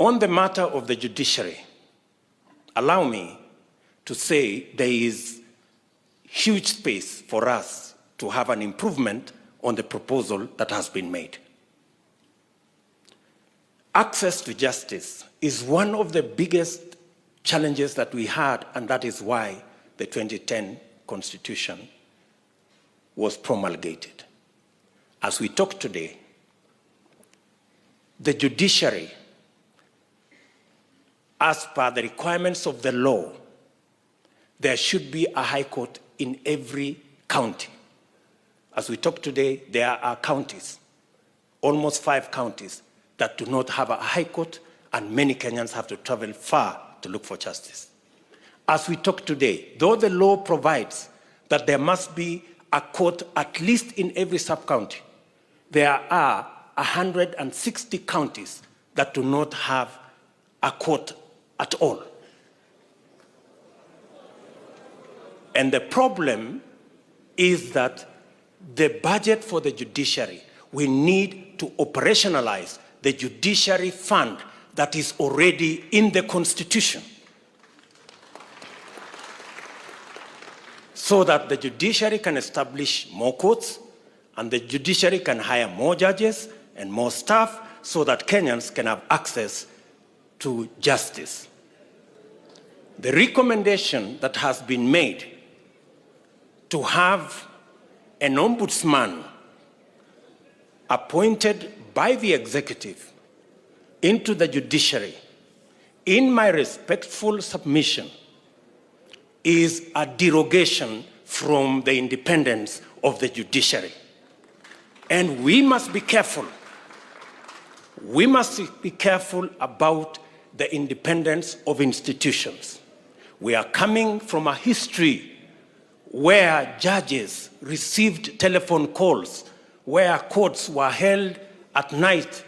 On the matter of the judiciary, allow me to say there is huge space for us to have an improvement on the proposal that has been made. Access to justice is one of the biggest challenges that we had, and that is why the 2010 Constitution was promulgated. As we talk today, the judiciary, as per the requirements of the law, there should be a high court in every county. As we talk today, there are counties, almost 5 counties, that do not have a high court, and many Kenyans have to travel far to look for justice. As we talk today, though the law provides that there must be a court at least in every sub-county, there are 160 counties that do not have a court at all. And the problem is that the budget for the judiciary, we need to operationalize the judiciary fund that is already in the Constitution, so that the judiciary can establish more courts and the judiciary can hire more judges and more staff so that Kenyans can have access to justice. The recommendation that has been made to have an ombudsman appointed by the executive into the judiciary, in my respectful submission, is a derogation from the independence of the judiciary. And we must be careful. We must be careful about the independence of institutions. We are coming from a history where judges received telephone calls, where courts were held at night.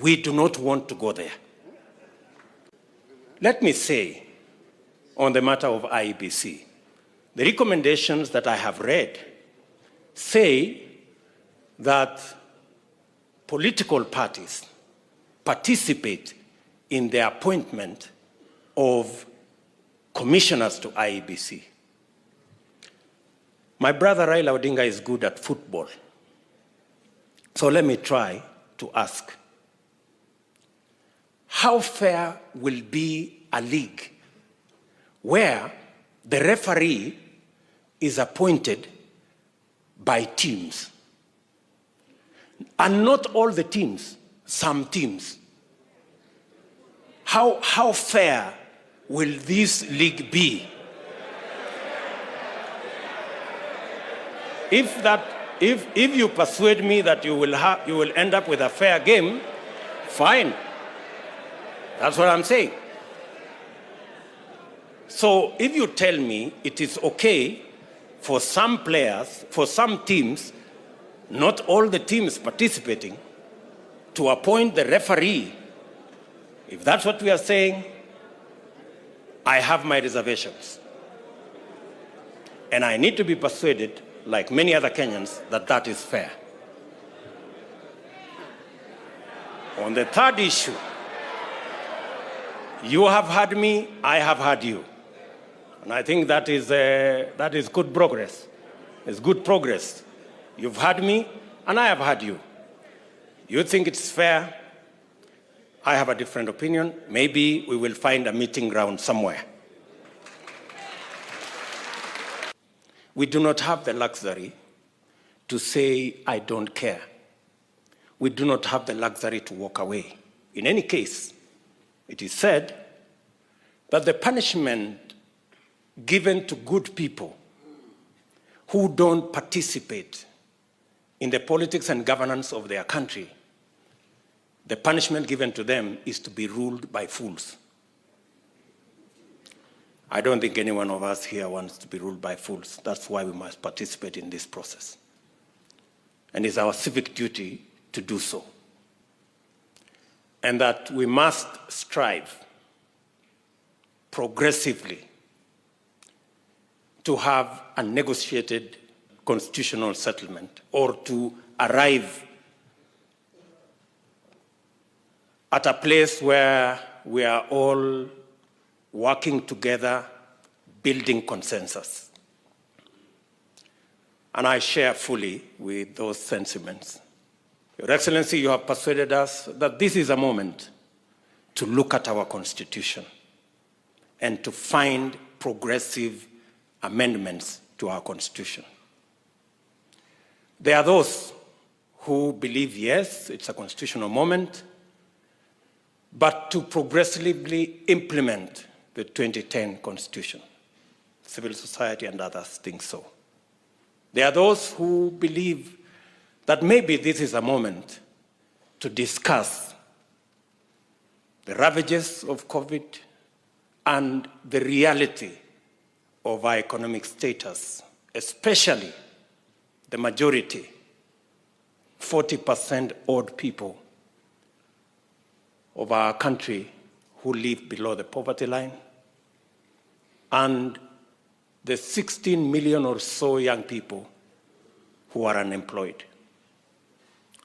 We do not want to go there. Let me say, on the matter of IEBC, the recommendations that I have read say that political parties participate in the appointment of commissioners to IEBC. My brother Raila Odinga is good at football. So let me try to ask, how fair will be a league where the referee is appointed by teams? And not all the teams, some teams. How fair will this league be? If you persuade me that you will end up with a fair game, fine. That's what I'm saying. So if you tell me it is okay for some players, for some teams, not all the teams participating, to appoint the referee, if that's what we are saying, I have my reservations. And I need to be persuaded, like many other Kenyans, that that is fair. On the third issue, you have heard me, I have heard you. And I think that is good progress. It's good progress. You've heard me, and I have heard you. You think it's fair? I have a different opinion. Maybe we will find a meeting ground somewhere. We do not have the luxury to say, I don't care. We do not have the luxury to walk away. In any case, it is said that the punishment given to good people who don't participate in the politics and governance of their country, the punishment given to them is to be ruled by fools. I don't think any one of us here wants to be ruled by fools. That's why we must participate in this process. And it's our civic duty to do so. And that we must strive progressively to have a negotiated constitutional settlement, or to arrive at a place where we are all working together, building consensus. And I share fully with those sentiments. Your Excellency, you have persuaded us that this is a moment to look at our Constitution and to find progressive amendments to our Constitution. There are those who believe, yes, it's a constitutional moment, but to progressively implement the 2010 Constitution. Civil society and others think so. There are those who believe that maybe this is a moment to discuss the ravages of COVID and the reality of our economic status, especially the majority, 40% odd people of our country who live below the poverty line, and the 16 million or so young people who are unemployed.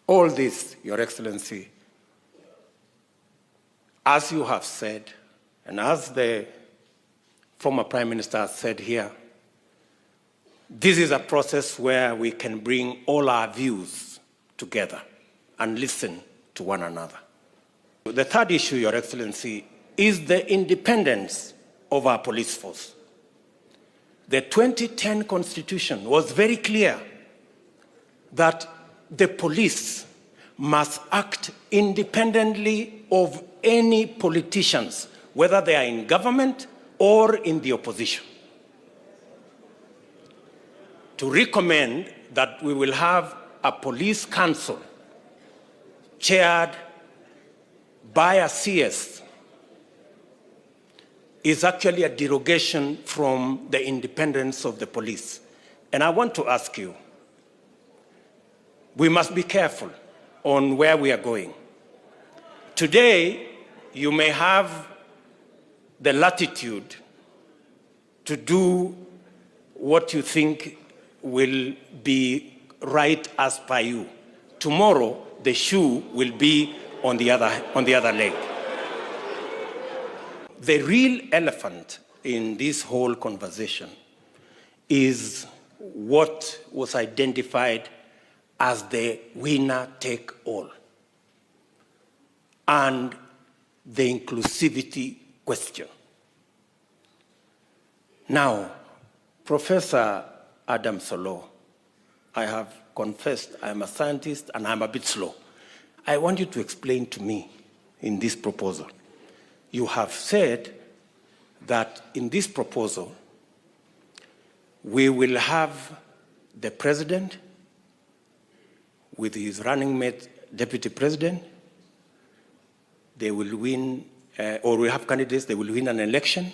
All this, Your Excellency, as you have said, and as the former Prime Minister has said here, this is a process where we can bring all our views together and listen to one another. The third issue, Your Excellency, is the independence of our police force. The 2010 Constitution was very clear that the police must act independently of any politicians, whether they are in government or in the opposition. To recommend that we will have a police council chaired by a CS is actually a derogation from the independence of the police. And I want to ask you, we must be careful on where we are going. Today, you may have the latitude to do what you think will be right as per you. Tomorrow, the shoe will be on the other leg. The real elephant in this whole conversation is what was identified as the winner-take-all and the inclusivity question. Now, Professor Adam Solo, I have confessed I'm a scientist and I'm a bit slow. I want you to explain to me in this proposal. You have said that in this proposal, we will have the president with his running mate, deputy president. They will win, or we have candidates, they will win an election,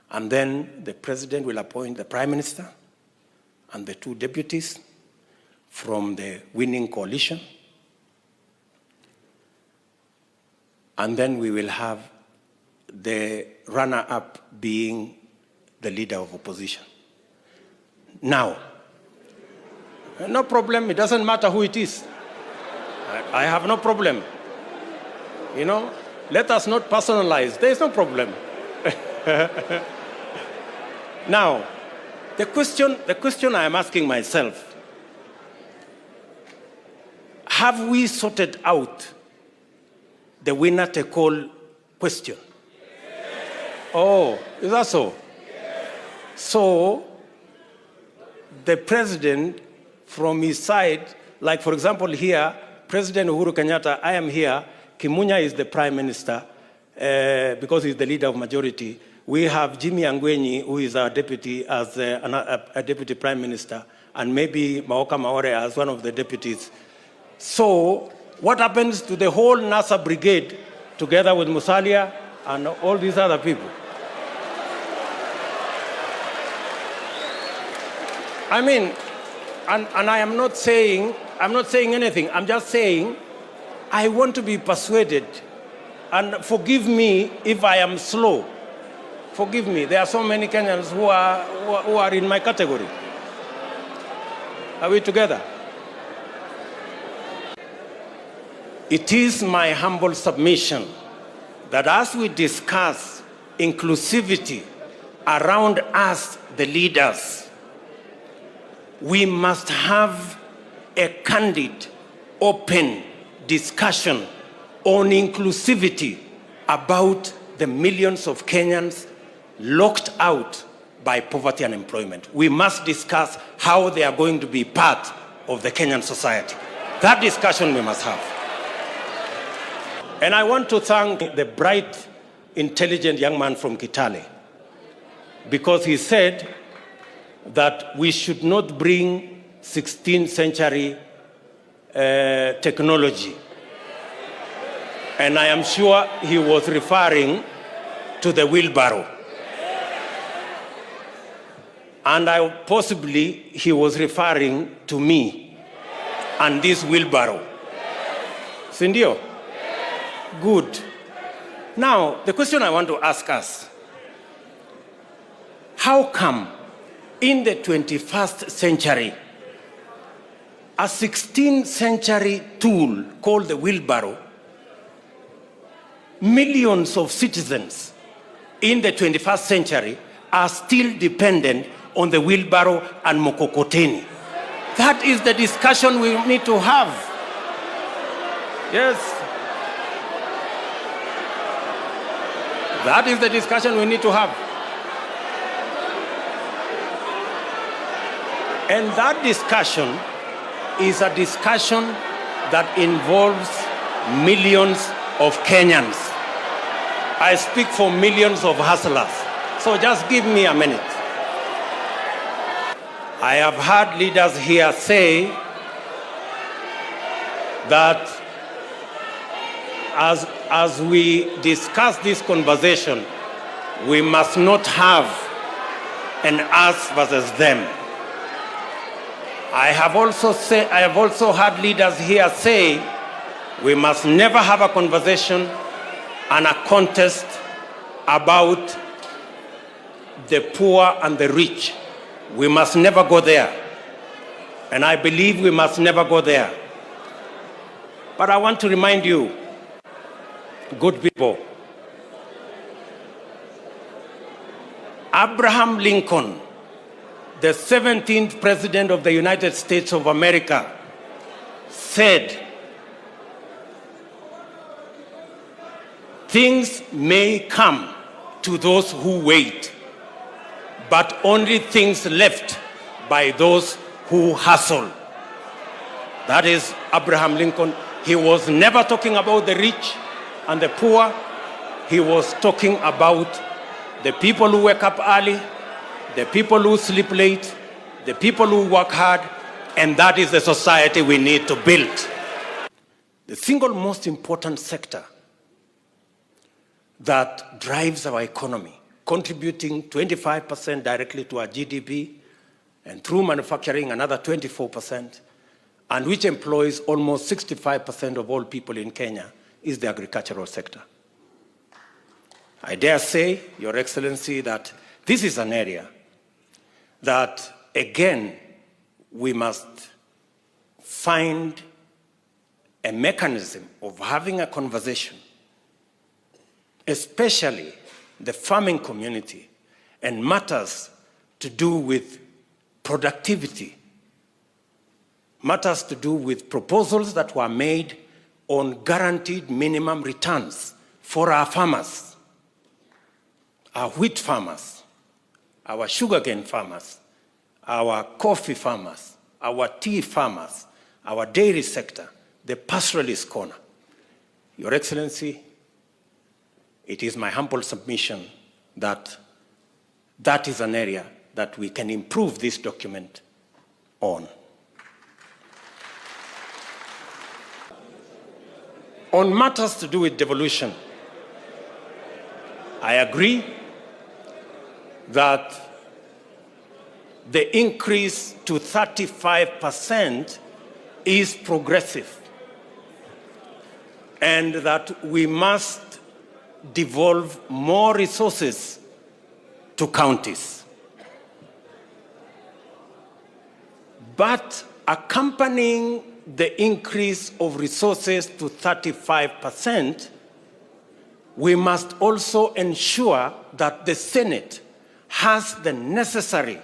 and then the president will appoint the prime minister and the two deputies from the winning coalition. And then we will have the runner-up being the leader of opposition. Now, no problem, it doesn't matter who it is. I have no problem. You know, let us not personalize, there is no problem. Now, the question I am asking myself, have we sorted out the winner-take-all question? Oh, is that so? So, the president from his side, like for example here, President Uhuru Kenyatta, I am here, Kimunya is the prime minister because he's the leader of majority. We have Jimmy Angwenyi, who is our deputy, as a deputy prime minister, and maybe Maoka Maore as one of the deputies. So, what happens to the whole NASA brigade together with Musalia and all these other people? I mean, and I am not saying anything. I'm just saying I want to be persuaded. And forgive me if I am slow. Forgive me. There are so many Kenyans who are in my category. Are we together? It is my humble submission that as we discuss inclusivity around us, the leaders, we must have a candid, open discussion on inclusivity about the millions of Kenyans locked out by poverty and unemployment. We must discuss how they are going to be part of the Kenyan society. That discussion we must have. And I want to thank the bright, intelligent young man from Kitale, because he said that we should not bring 16th century technology. And I am sure he was referring to the wheelbarrow. And possibly he was referring to me and this wheelbarrow. Sindio? Good. Now, the question I want to ask us, how come in the 21st century, a 16th century tool called the wheelbarrow, millions of citizens in the 21st century are still dependent on the wheelbarrow and mokokoteni? That is the discussion we need to have. Yes. That is the discussion we need to have. And that discussion is a discussion that involves millions of Kenyans. I speak for millions of hustlers. So just give me a minute. I have heard leaders here say that as we discuss this conversation, we must not have an us versus them. I have also heard leaders here say we must never have a conversation and a contest about the poor and the rich. We must never go there. And I believe we must never go there. But I want to remind you, good people, Abraham Lincoln, the 17th President of the United States of America, said, "Things may come to those who wait, but only things left by those who hustle." That is Abraham Lincoln. He was never talking about the rich and the poor. He was talking about the people who wake up early, the people who sleep late, the people who work hard, and that is the society we need to build. The single most important sector that drives our economy, contributing 25% directly to our GDP, and through manufacturing another 24%, and which employs almost 65% of all people in Kenya, is the agricultural sector. I dare say, Your Excellency, that this is an area that, again, we must find a mechanism of having a conversation, especially the farming community, and matters to do with productivity, matters to do with proposals that were made on guaranteed minimum returns for our farmers, our wheat farmers, our sugarcane farmers, our coffee farmers, our tea farmers, our dairy sector, the pastoralist corner. Your Excellency, it is my humble submission that that is an area that we can improve this document on. On matters to do with devolution, I agree that the increase to 35% is progressive, and that we must devolve more resources to counties. But accompanying the increase of resources to 35%, we must also ensure that the Senate has the necessary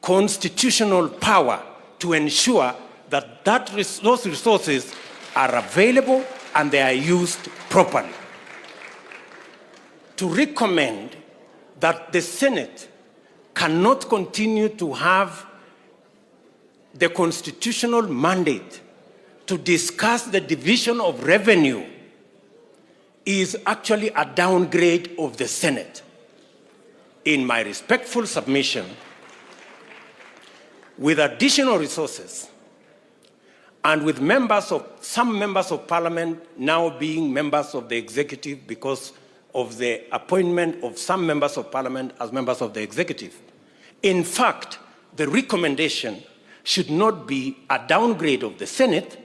constitutional power to ensure that those resources are available and they are used properly. To recommend that the Senate cannot continue to have the constitutional mandate to discuss the division of revenue is actually a downgrade of the Senate. In my respectful submission, with additional resources and with some members of parliament now being members of the executive because of the appointment of some members of parliament as members of the executive. In fact, the recommendation should not be a downgrade of the Senate,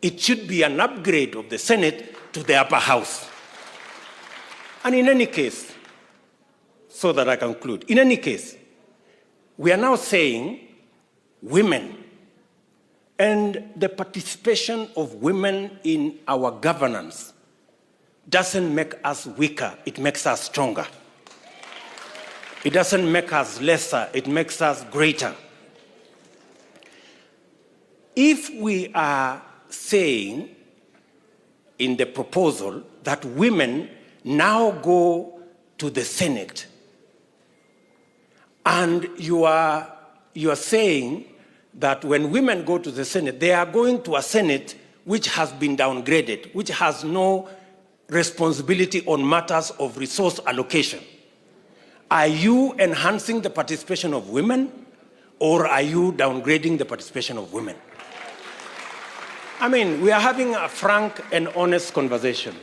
it should be an upgrade of the Senate to the upper house. And in any case, so that I conclude, in any case, we are now saying women and the participation of women in our governance doesn't make us weaker, it makes us stronger. It doesn't make us lesser, it makes us greater. If we are saying in the proposal that women now go to the Senate, and you are saying that when women go to the Senate, they are going to a Senate which has been downgraded, which has no responsibility on matters of resource allocation. Are you enhancing the participation of women, or are you downgrading the participation of women? I mean, we are having a frank and honest conversation,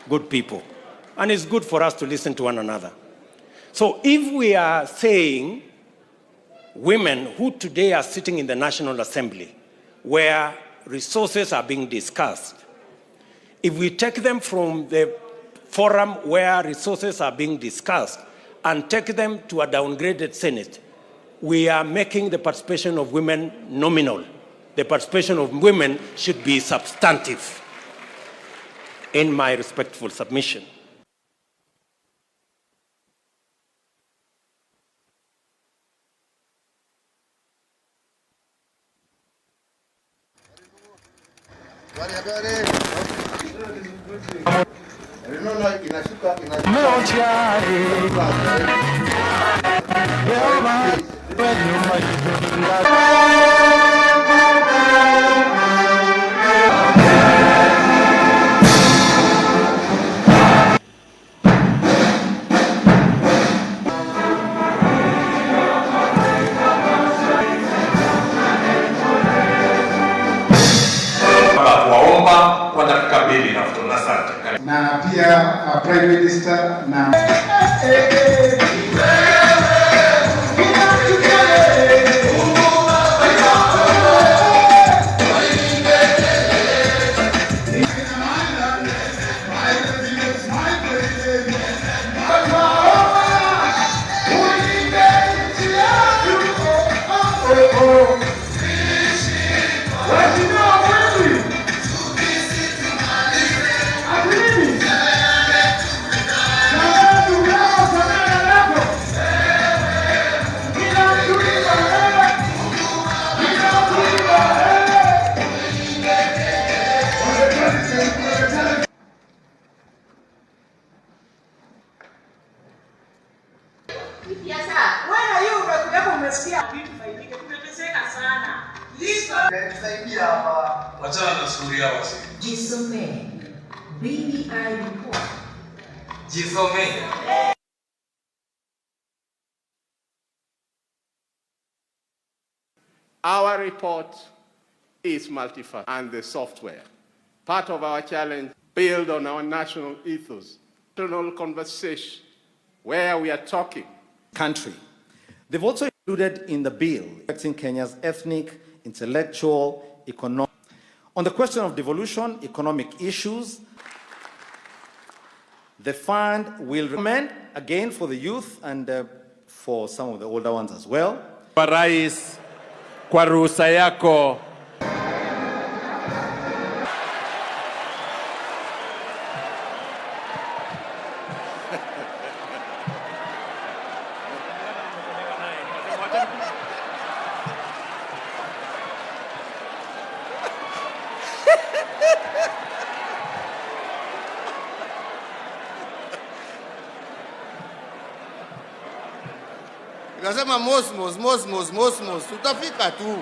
good people, and it's good for us to listen to one another. So if we are saying women who today are sitting in the National Assembly, where resources are being discussed, if we take them from the forum where resources are being discussed and take them to a downgraded Senate, we are making the participation of women nominal. The participation of women should be substantive, in my respectful submission. Na pia Prime Minister na Jisome. BBI report. Jisome. Our report is multifaceted, and the software. Part of our challenge build on our national ethos, national conversation, where we are talking. Country. They've also included in the bill affecting Kenya's ethnic, intellectual, economic. On the question of devolution, economic issues, the fund will recommend again for the youth and for some of the older ones as well. Rais, kwa ruhusa yako Tunasema mosmos, tutafika tu.